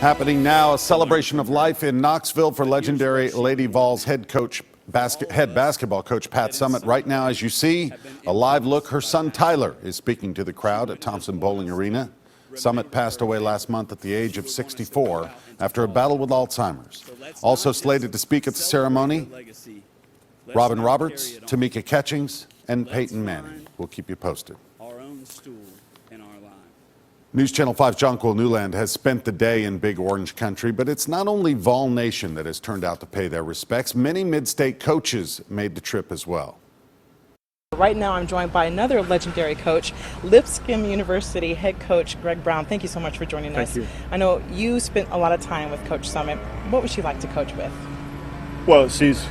Happening now, a celebration of life in Knoxville for legendary Lady Vols head basketball coach Pat Summitt. Right now, as you see, a live look. Her son Tyler is speaking to the crowd at Thompson Bowling Arena. Summitt passed away last month at the age of 64 after a battle with Alzheimer's. Also slated to speak at the ceremony, Robin Roberts, Tamika Catchings, and Peyton Manning. We'll keep you posted. News Channel 5's Jonquil Newland has spent the day in Big Orange Country, but it's not only Vol Nation that has turned out to pay their respects. Many mid-state coaches made the trip as well. Right now I'm joined by another legendary coach, Lipscomb University head coach Greg Brown. Thank you so much for joining us. Thank you. I know you spent a lot of time with Coach Summitt. What would she like to coach with? Well, she's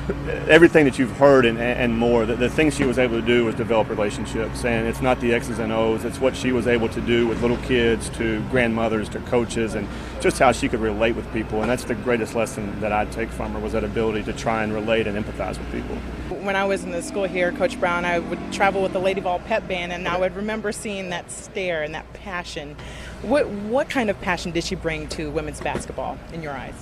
everything that you've heard and more. The things she was able to do was develop relationships, and it's not the X's and O's. It's what she was able to do with little kids to grandmothers to coaches, and just how she could relate with people. And that's the greatest lesson that I take from her, was that ability to try and relate and empathize with people. When I was in the school here, Coach Brown, I would travel with the Lady Vol pep band, and I would remember seeing that stare and that passion. What kind of passion did she bring to women's basketball in your eyes?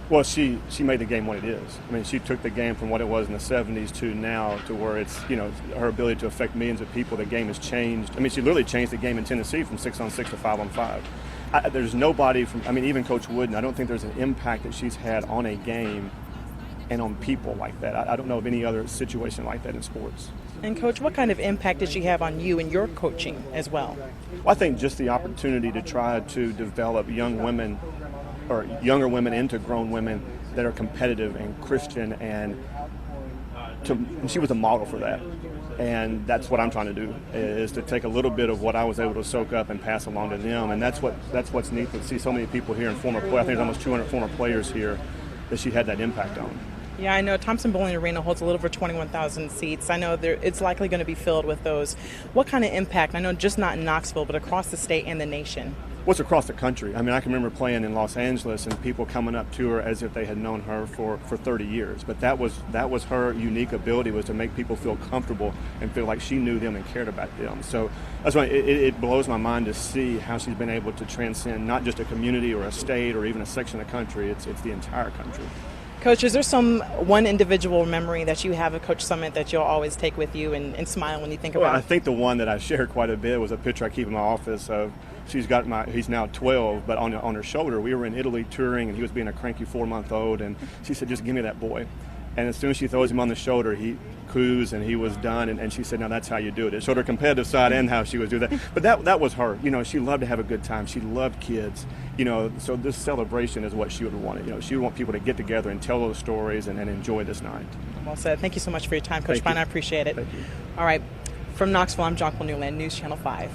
Well, she made the game what it is. I mean, she took the game from what it was in the 70s to now to where it's, her ability to affect millions of people. The game has changed. I mean, she literally changed the game in Tennessee from 6-on-6 to 5-on-5. There's nobody even Coach Wooden, I don't think there's an impact that she's had on a game and on people like that. I don't know of any other situation like that in sports. And Coach, what kind of impact did she have on you and your coaching as well? Well, I think just the opportunity to try to develop young women or younger women into grown women that are competitive and Christian, and she was a model for that. And that's what I'm trying to do, is to take a little bit of what I was able to soak up and pass along to them. And that's what's neat to see so many people here and former players. I think there's almost 200 former players here that she had that impact on. Yeah, I know Thompson Bowling Arena holds a little over 21,000 seats. I know it's likely going to be filled with those. What kind of impact, I know just not in Knoxville, but across the state and the nation? What's across the country? I mean, I can remember playing in Los Angeles and people coming up to her as if they had known her for 30 years. But that was her unique ability, was to make people feel comfortable and feel like she knew them and cared about them. So that's why it blows my mind to see how she's been able to transcend not just a community or a state or even a section of the country. It's the entire country. Coach, is there one individual memory that you have of Coach Summitt that you'll always take with you and smile when you think about it? Well, I think the one that I shared quite a bit was a picture I keep in my office of, he's now 12, but on her shoulder. We were in Italy touring, and he was being a cranky 4-month-old, and she said, "Just give me that boy." And as soon as she throws him on the shoulder, he coos and he was done. And she said, "Now that's how you do it." It showed her competitive side and how she was doing that. But that was her. She loved to have a good time. She loved kids. So this celebration is what she would want. She would want people to get together and tell those stories and enjoy this night. Well said. Thank you so much for your time, Coach Brown. I appreciate it. Thank you. All right. From Knoxville, I'm Jonquil Newland, News Channel 5.